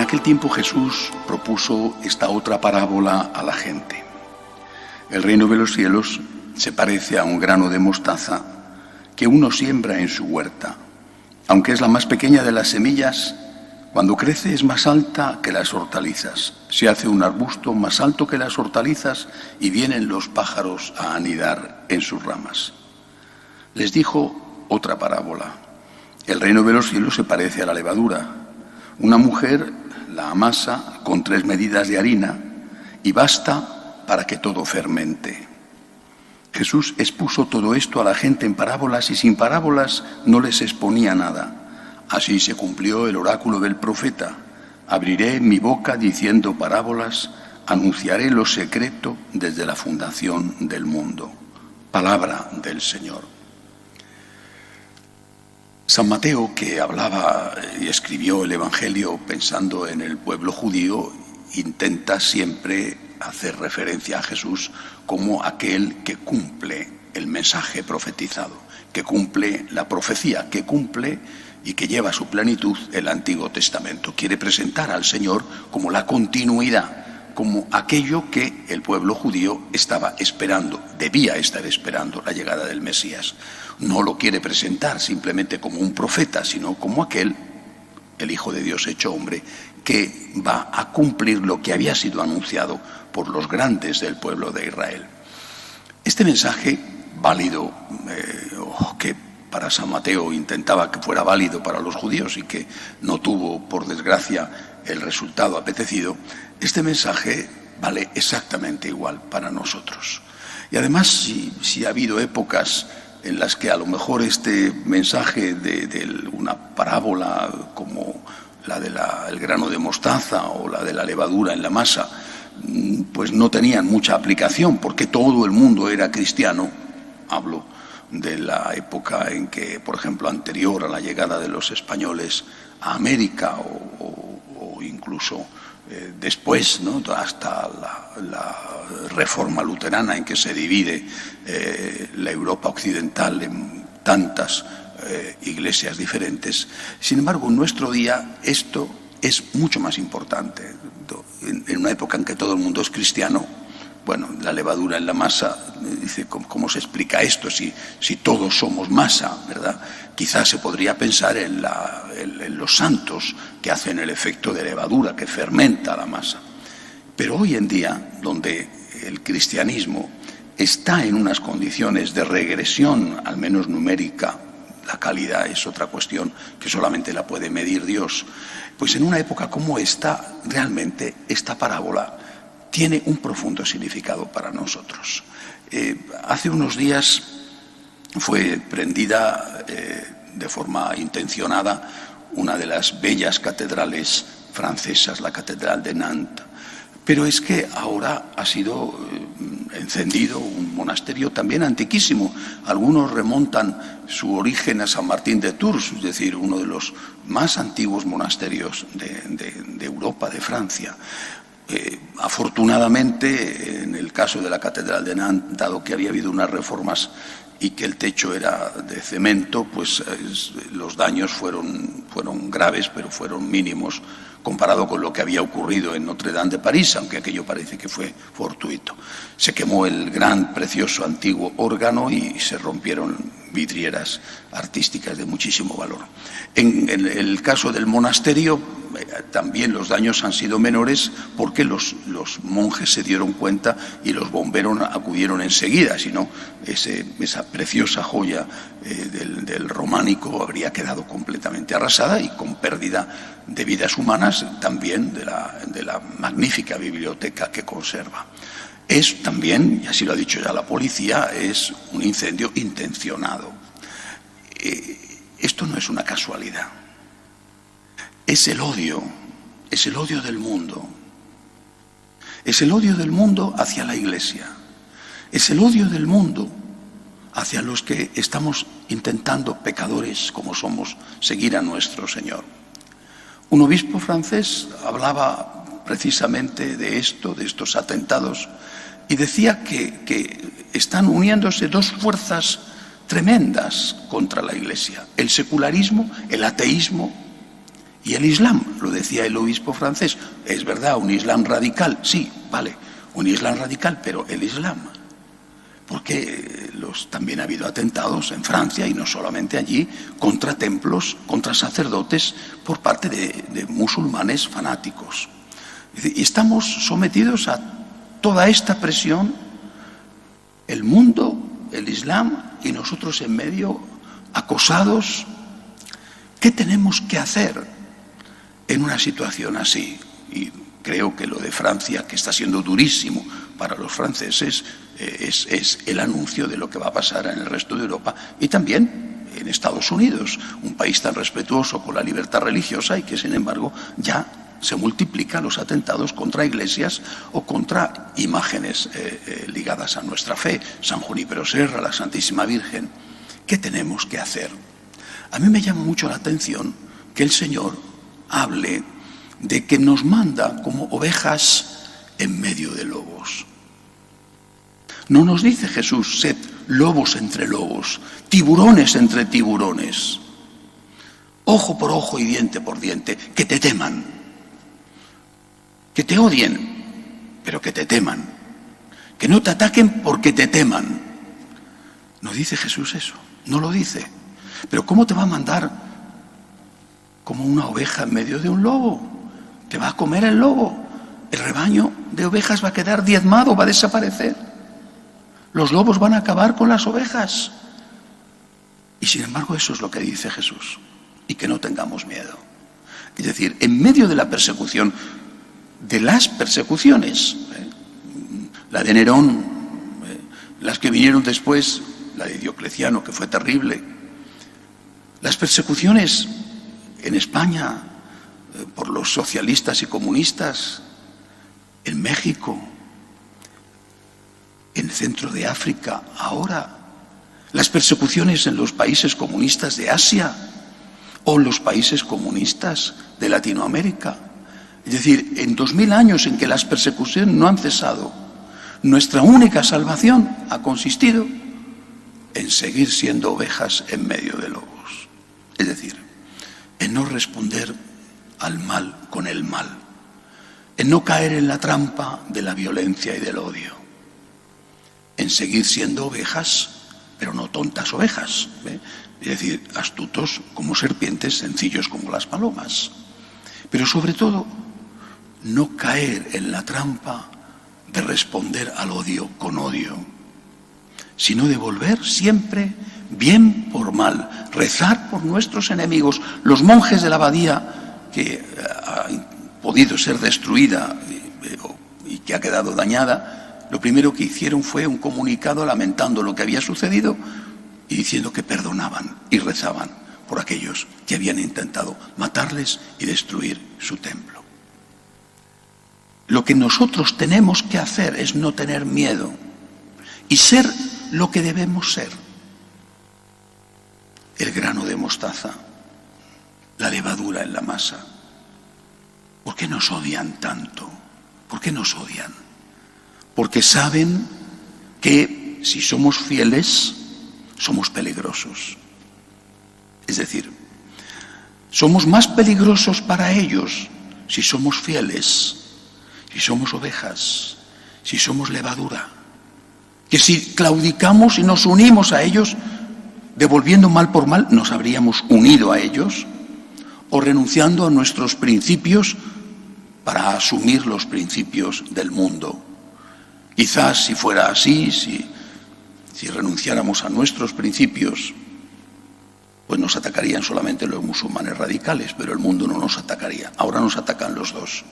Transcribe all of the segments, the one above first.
aquel tiempo Jesús propuso esta otra parábola a la gente. El reino de los cielos se parece a un grano de mostaza que uno siembra en su huerta. Aunque es la más pequeña de las semillas, cuando crece es más alta que las hortalizas. Se hace un arbusto más alto que las hortalizas y vienen los pájaros a anidar en sus ramas. Les dijo otra parábola. El reino de los cielos se parece a la levadura. Una mujer la amasa con 3 medidas de harina y basta para que todo fermente. Jesús expuso todo esto a la gente en parábolas y sin parábolas no les exponía nada. Así se cumplió el oráculo del profeta. Abriré mi boca diciendo parábolas, anunciaré lo secreto desde la fundación del mundo. Palabra del Señor. San Mateo, que hablaba y escribió el Evangelio pensando en el pueblo judío, intenta siempre hacer referencia a Jesús como aquel que cumple el mensaje profetizado, que cumple la profecía, que cumple y que lleva a su plenitud el Antiguo Testamento. Quiere presentar al Señor como la continuidad, como aquello que el pueblo judío estaba esperando, debía estar esperando la llegada del Mesías. No lo quiere presentar simplemente como un profeta, sino como aquel, el Hijo de Dios hecho hombre, que va a cumplir lo que había sido anunciado por los grandes del pueblo de Israel. Este mensaje válido, que para San Mateo intentaba que fuera válido para los judíos y que no tuvo, por desgracia, el resultado apetecido, este mensaje vale exactamente igual para nosotros. Y además, si ha habido épocas en las que a lo mejor este mensaje de una parábola como la del grano de mostaza o la de la levadura en la masa, pues no tenían mucha aplicación porque todo el mundo era cristiano. Hablo de la época en que, por ejemplo, anterior a la llegada de los españoles a América o incluso después, ¿no?, hasta la Reforma luterana en que se divide la Europa occidental en tantas iglesias diferentes. Sin embargo, en nuestro día esto es mucho más importante. En una época en que todo el mundo es cristiano, bueno, la levadura en la masa, dice, ¿cómo se explica esto si todos somos masa, verdad? Quizás se podría pensar en los santos que hacen el efecto de levadura, que fermenta la masa. Pero hoy en día, donde el cristianismo está en unas condiciones de regresión, al menos numérica, la calidad es otra cuestión que solamente la puede medir Dios, pues en una época como esta, realmente esta parábola tiene un profundo significado para nosotros. Hace unos días fue prendida de forma intencionada una de las bellas catedrales francesas, la Catedral de Nantes. Pero es que ahora ha sido encendido un monasterio también antiquísimo. Algunos remontan su origen a San Martín de Tours, es decir, uno de los más antiguos monasterios de Europa, de Francia. Afortunadamente, en el caso de la Catedral de Nantes, dado que había habido unas reformas y que el techo era de cemento, pues los daños fueron graves, pero fueron mínimos comparado con lo que había ocurrido en Notre Dame de París, aunque aquello parece que fue fortuito. Se quemó el gran, precioso, antiguo órgano y se rompieron vidrieras artísticas de muchísimo valor. En el caso del monasterio, también los daños han sido menores porque los monjes se dieron cuenta y los bomberos acudieron enseguida, si no, esa preciosa joya del románico habría quedado completamente arrasada y con pérdida de vidas humanas, también de la magnífica biblioteca que conserva. Es también, y así lo ha dicho ya la policía, es un incendio intencionado. Esto no es una casualidad. Es el odio del mundo. Es el odio del mundo hacia la Iglesia. Es el odio del mundo hacia los que estamos intentando, pecadores como somos, seguir a nuestro Señor. Un obispo francés hablaba precisamente de esto, de estos atentados, y decía que están uniéndose dos fuerzas tremendas contra la Iglesia: el secularismo, el ateísmo Y el Islam, lo decía el obispo francés, es verdad, un Islam radical, sí, vale, un Islam radical, pero el Islam, porque también ha habido atentados en Francia, y no solamente allí, contra templos, contra sacerdotes, por parte de musulmanes fanáticos. Y estamos sometidos a toda esta presión, el mundo, el Islam, y nosotros en medio, acosados. ¿Qué tenemos que hacer en una situación así? Y creo que lo de Francia, que está siendo durísimo para los franceses, es el anuncio de lo que va a pasar en el resto de Europa y también en Estados Unidos, un país tan respetuoso con la libertad religiosa y que, sin embargo, ya se multiplican los atentados contra iglesias o contra imágenes ligadas a nuestra fe, San Junípero Serra, la Santísima Virgen. ¿Qué tenemos que hacer? A mí me llama mucho la atención que el Señor hable de que nos manda como ovejas en medio de lobos. No nos dice Jesús, sed lobos entre lobos, tiburones entre tiburones, ojo por ojo y diente por diente, que te teman, que te odien, pero que te teman, que no te ataquen porque te teman. No dice Jesús eso, no lo dice. Pero ¿cómo te va a mandar como una oveja en medio de un lobo? Te va a comer el lobo. El rebaño de ovejas va a quedar diezmado, va a desaparecer. Los lobos van a acabar con las ovejas. Y sin embargo eso es lo que dice Jesús. Y que no tengamos miedo. Es decir, en medio de la persecución, de las persecuciones, la de Nerón, las que vinieron después, la de Diocleciano, que fue terrible, las persecuciones en España por los socialistas y comunistas, en México, en el centro de África, ahora, las persecuciones en los países comunistas de Asia o en los países comunistas de Latinoamérica. Es decir, en 2000 años en que las persecuciones no han cesado, nuestra única salvación ha consistido en seguir siendo ovejas en medio de lobos. Es decir, en no responder al mal con el mal, en no caer en la trampa de la violencia y del odio, en seguir siendo ovejas, pero no tontas ovejas, es decir, astutos como serpientes, sencillos como las palomas, pero sobre todo no caer en la trampa de responder al odio con odio, sino devolver siempre bien por mal, rezar por nuestros enemigos. Los monjes de la abadía, que ha podido ser destruida y que ha quedado dañada, lo primero que hicieron fue un comunicado lamentando lo que había sucedido y diciendo que perdonaban y rezaban por aquellos que habían intentado matarles y destruir su templo. Lo que nosotros tenemos que hacer es no tener miedo y ser lo que debemos ser. El grano de mostaza, la levadura en la masa. ¿Por qué nos odian tanto? ¿Por qué nos odian? Porque saben que si somos fieles, somos peligrosos. Es decir, somos más peligrosos para ellos si somos fieles, si somos ovejas, si somos levadura, que si claudicamos y nos unimos a ellos, devolviendo mal por mal, nos habríamos unido a ellos, o renunciando a nuestros principios para asumir los principios del mundo. Quizás si fuera así, si renunciáramos a nuestros principios, pues nos atacarían solamente los musulmanes radicales, pero el mundo no nos atacaría. Ahora nos atacan los dos.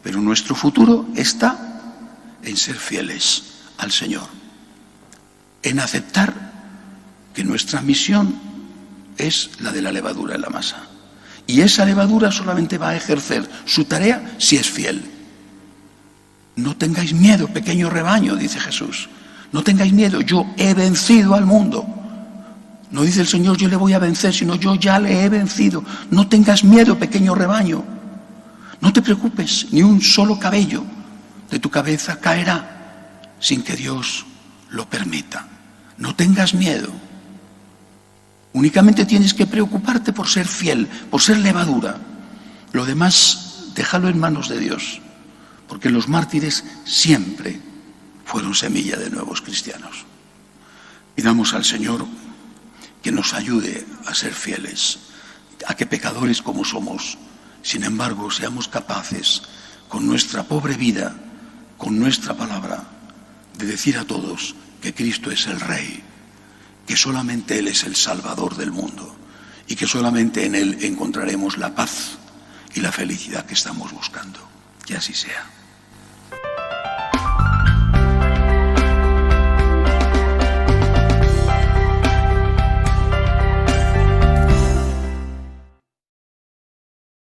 Pero nuestro futuro está en ser fieles al Señor, en aceptar que nuestra misión es la de la levadura en la masa. Y esa levadura solamente va a ejercer su tarea si es fiel. No tengáis miedo, pequeño rebaño, dice Jesús. No tengáis miedo, yo he vencido al mundo. No dice el Señor, yo le voy a vencer, sino yo ya le he vencido. No tengas miedo, pequeño rebaño. No te preocupes, ni un solo cabello de tu cabeza caerá sin que Dios lo permita. No tengas miedo. Únicamente tienes que preocuparte por ser fiel, por ser levadura. Lo demás, déjalo en manos de Dios, porque los mártires siempre fueron semilla de nuevos cristianos. Pidamos al Señor que nos ayude a ser fieles, a que pecadores como somos, sin embargo, seamos capaces, con nuestra pobre vida, con nuestra palabra, de decir a todos que Cristo es el Rey, que solamente Él es el Salvador del mundo y que solamente en Él encontraremos la paz y la felicidad que estamos buscando. Que así sea.